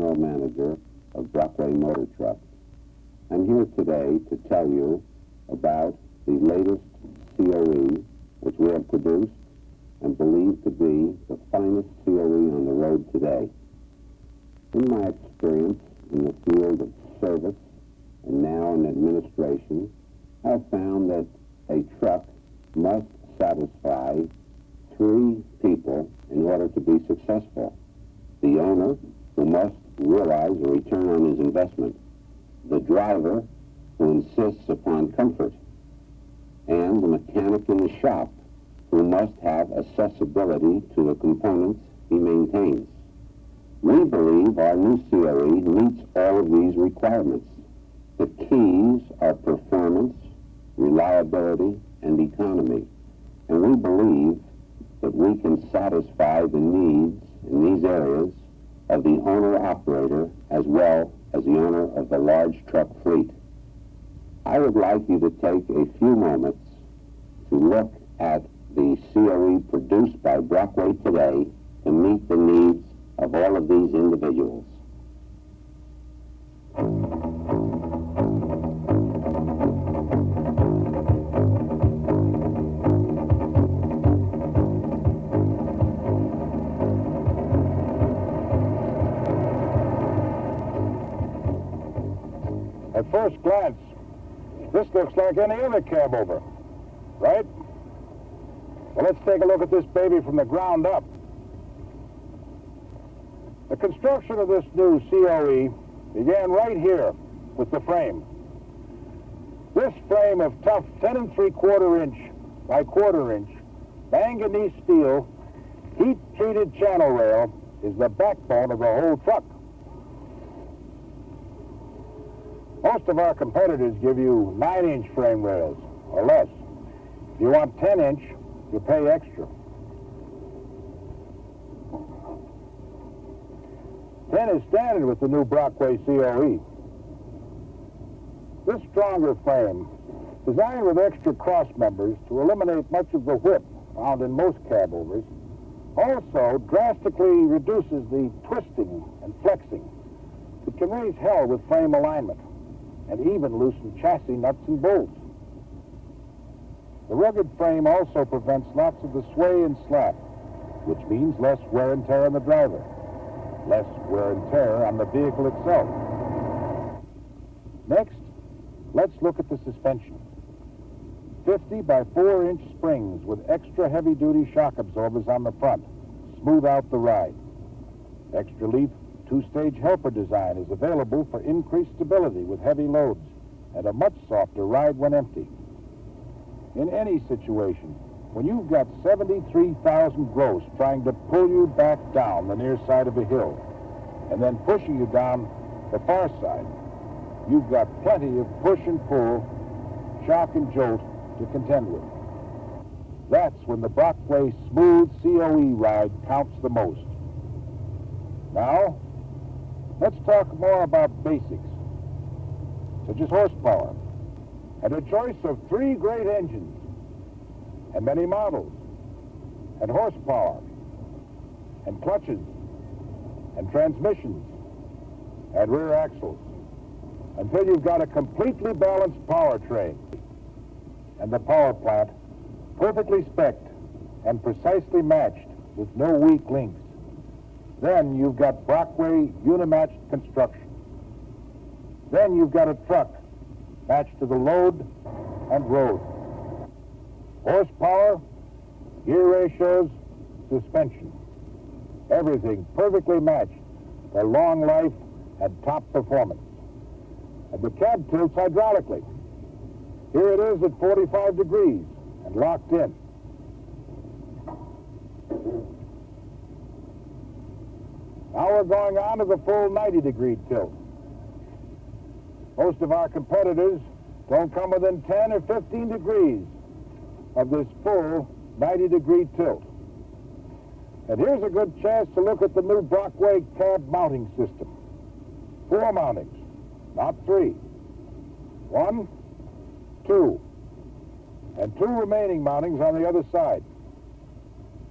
General Manager of Brockway Motor Trucks. I'm here today to tell you about the latest COE, which we have produced and believe to be the finest COE on the road today. In my experience in the field of service and now in administration, I've found that a truck must satisfy three people in order to be successful. The owner, who must realize a return on his investment. The driver, who insists upon comfort. And the mechanic in the shop, who must have accessibility to the components he maintains. We believe our new COE meets all of these requirements. The keys are performance, reliability, and economy. And we believe that we can satisfy the needs in these areas of the owner-operator as well as the owner of the large truck fleet. I would like you to take a few moments to look at the COE produced by Brockway today to meet the needs of all of these individuals. At first glance, this looks like any other cab over, right? Well, let's take a look at this baby from the ground up. The construction of this new COE began right here with the frame. This frame of tough 10 3/4 inch by 1/4 inch manganese steel heat-treated channel rail is the backbone of the whole truck. Most of our competitors give you 9-inch frame rails or less. If you want 10-inch, you pay extra. 10 is standard with the new Brockway COE. This stronger frame, designed with extra cross members to eliminate much of the whip found in most cab overs, also drastically reduces the twisting and flexing. It can raise hell with frame alignment and even loosen chassis nuts and bolts. The rugged frame also prevents lots of the sway and slap, which means less wear and tear on the driver, less wear and tear on the vehicle itself. Next, let's look at the suspension. 50 by 4-inch springs with extra heavy-duty shock absorbers on the front smooth out the ride. Extra leaf 2-stage helper design is available for increased stability with heavy loads and a much softer ride when empty. In any situation, when you've got 73,000 gross trying to pull you back down the near side of a hill and then pushing you down the far side, you've got plenty of push and pull, shock and jolt to contend with. That's when the Brockway smooth COE ride counts the most. Now, let's talk more about basics, such as horsepower, and a choice of 3 great engines, and many models, and horsepower, and clutches, and transmissions, and rear axles, until you've got a completely balanced powertrain, and the power plant perfectly spec'd and precisely matched with no weak links. Then you've got Brockway unimatched construction. Then you've got a truck matched to the load and road. Horsepower, gear ratios, suspension. Everything perfectly matched for long life and top performance. And the cab tilts hydraulically. Here it is at 45 degrees and locked in. Now we're going on to the full 90-degree tilt. Most of our competitors don't come within 10 or 15 degrees of this full 90-degree tilt. And here's a good chance to look at the new Brockway cab mounting system. 4 mountings, not 3. 1, 2, and 2 remaining mountings on the other side.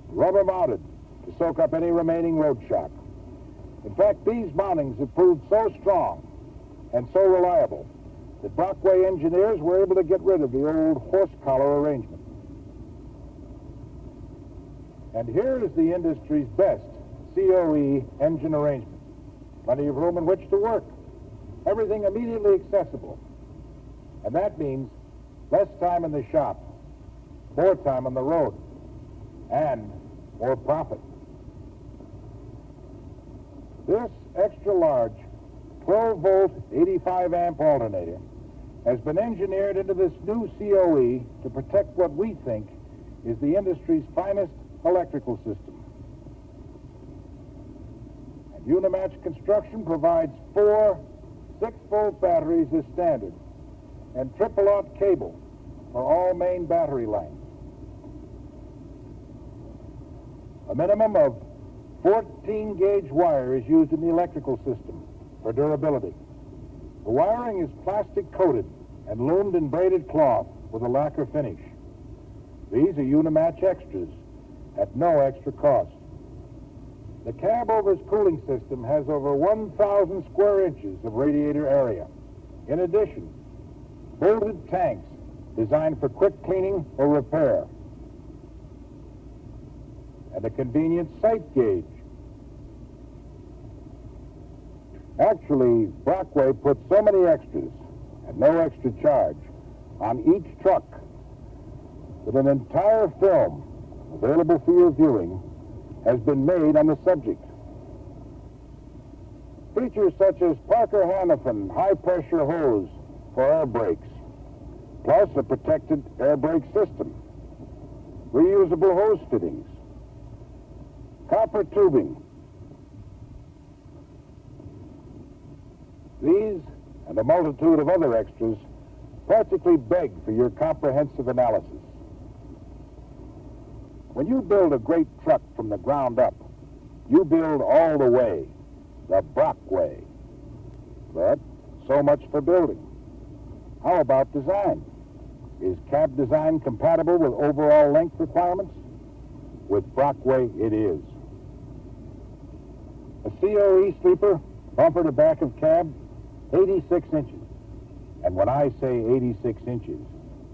Rubber mounted to soak up any remaining road shock. In fact, these mountings have proved so strong and so reliable that Brockway engineers were able to get rid of the old horse collar arrangement. And here is the industry's best COE engine arrangement. Plenty of room in which to work. Everything immediately accessible. And that means less time in the shop, more time on the road, and more profit. This extra-large 12-volt, 85-amp alternator has been engineered into this new COE to protect what we think is the industry's finest electrical system. And Unimatch Construction provides 4 6-volt batteries as standard and triple-aught cable for all main battery lines. A minimum of 14-gauge wire is used in the electrical system for durability. The wiring is plastic-coated and loomed in braided cloth with a lacquer finish. These are Unimatch extras at no extra cost. The cab over's cooling system has over 1,000 square inches of radiator area. In addition, bolted tanks designed for quick cleaning or repair, and a convenient sight gauge. Actually, Brockway put so many extras at no extra charge on each truck that an entire film available for your viewing has been made on the subject. Features such as Parker Hannifin high-pressure hose for air brakes, plus a protected air brake system, reusable hose fittings, copper tubing. These and a multitude of other extras practically beg for your comprehensive analysis. When you build a great truck from the ground up, you build all the way, the Brockway. But so much for building. How about design? Is cab design compatible with overall length requirements? With Brockway, it is. A COE sleeper, bumper to back of cab, 86 inches. And when I say 86 inches,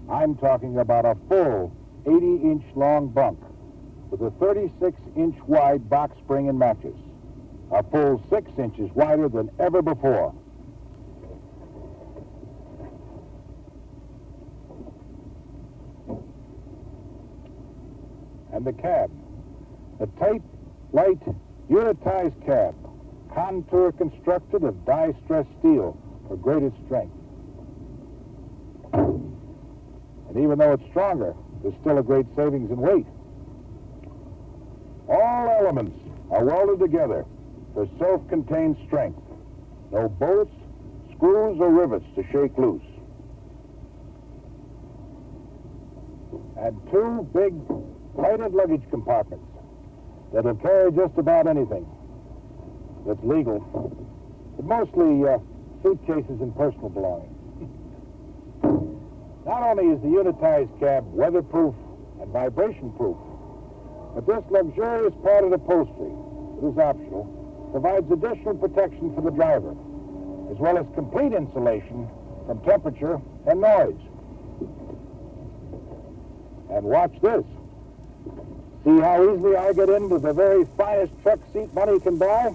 I'm talking about a full 80-inch long bunk with a 36-inch wide box spring and mattress, a full 6 inches wider than ever before. And the cab, a tight, light, unitized cab, contour constructed of die-stressed steel for greatest strength. And even though it's stronger, there's still a great savings in weight. All elements are welded together for self-contained strength. No bolts, screws, or rivets to shake loose. And 2 big, lighted luggage compartments that'll carry just about anything that's legal, but mostly suitcases and personal belongings. Not only is the unitized cab weatherproof and vibration-proof, but this luxurious padded upholstery, that is optional, provides additional protection for the driver, as well as complete insulation from temperature and noise. And watch this. See how easily I get into the very finest truck seat money can buy?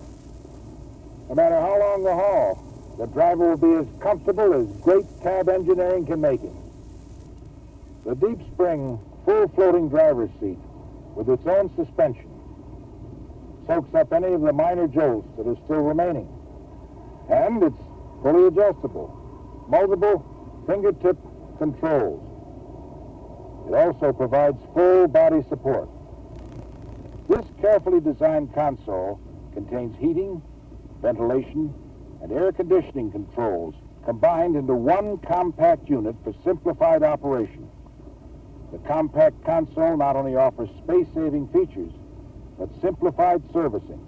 No matter how long the haul, the driver will be as comfortable as great cab engineering can make him. The deep spring, full floating driver's seat with its own suspension soaks up any of the minor jolts that are still remaining. And it's fully adjustable, multiple fingertip controls. It also provides full body support. This carefully designed console contains heating, ventilation, and air conditioning controls combined into one compact unit for simplified operation. The compact console not only offers space-saving features, but simplified servicing.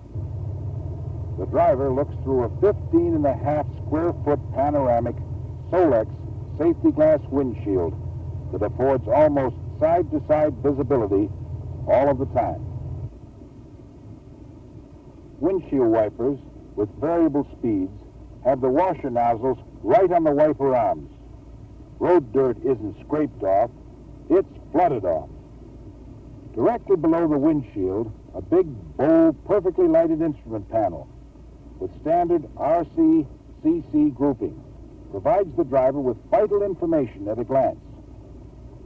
The driver looks through a 15.5-square-foot panoramic Solex safety glass windshield that affords almost side-to-side visibility all of the time. Windshield wipers with variable speeds have the washer nozzles right on the wiper arms. Road dirt isn't scraped off, it's flooded off. Directly below the windshield, a big, bold, perfectly lighted instrument panel with standard RC/CC grouping provides the driver with vital information at a glance.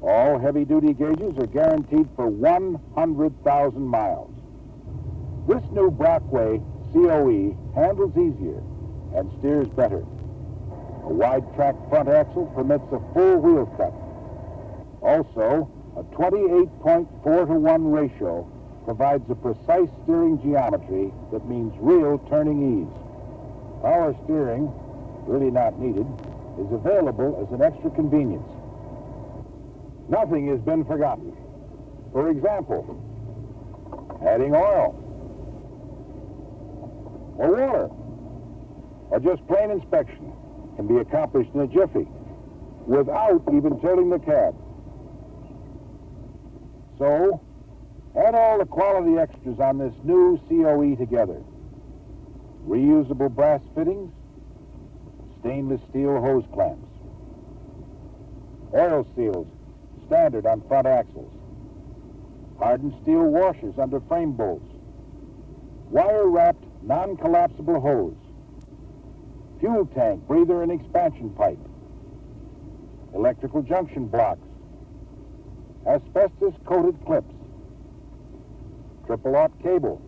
All heavy-duty gauges are guaranteed for 100,000 miles. This new Brockway COE handles easier and steers better. A wide-track front axle permits a full wheel cut. Also, a 28.4-to-1 ratio provides a precise steering geometry that means real turning ease. Power steering, really not needed, is available as an extra convenience. Nothing has been forgotten. For example, adding oil, or water, or just plain inspection can be accomplished in a jiffy without even tilting the cab. So, add all the quality extras on this new COE together. Reusable brass fittings, stainless steel hose clamps, oil seals standard on front axles, hardened steel washers under frame bolts, wire-wrapped non-collapsible hose, fuel tank, breather, and expansion pipe, electrical junction blocks, asbestos-coated clips, triple-aught cable,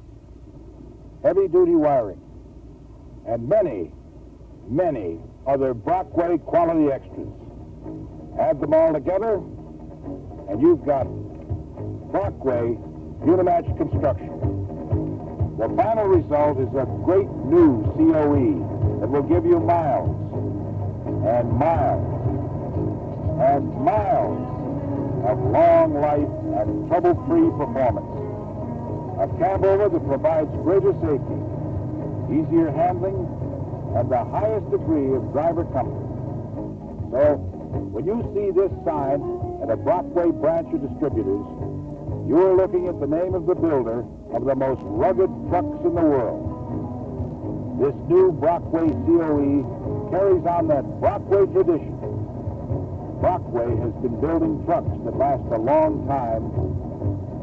heavy-duty wiring, and many, many other Brockway quality extras. Add them all together, and you've got Brockway Unimatch Construction. The final result is a great new COE that will give you miles and miles and miles of long life and trouble-free performance. A cab over that provides greater safety, easier handling, and the highest degree of driver comfort. So, when you see this sign at a Brockway branch or distributors, you are looking at the name of the builder of the most rugged trucks in the world. This new Brockway COE carries on that Brockway tradition. Brockway has been building trucks that last a long time,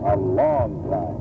a long time.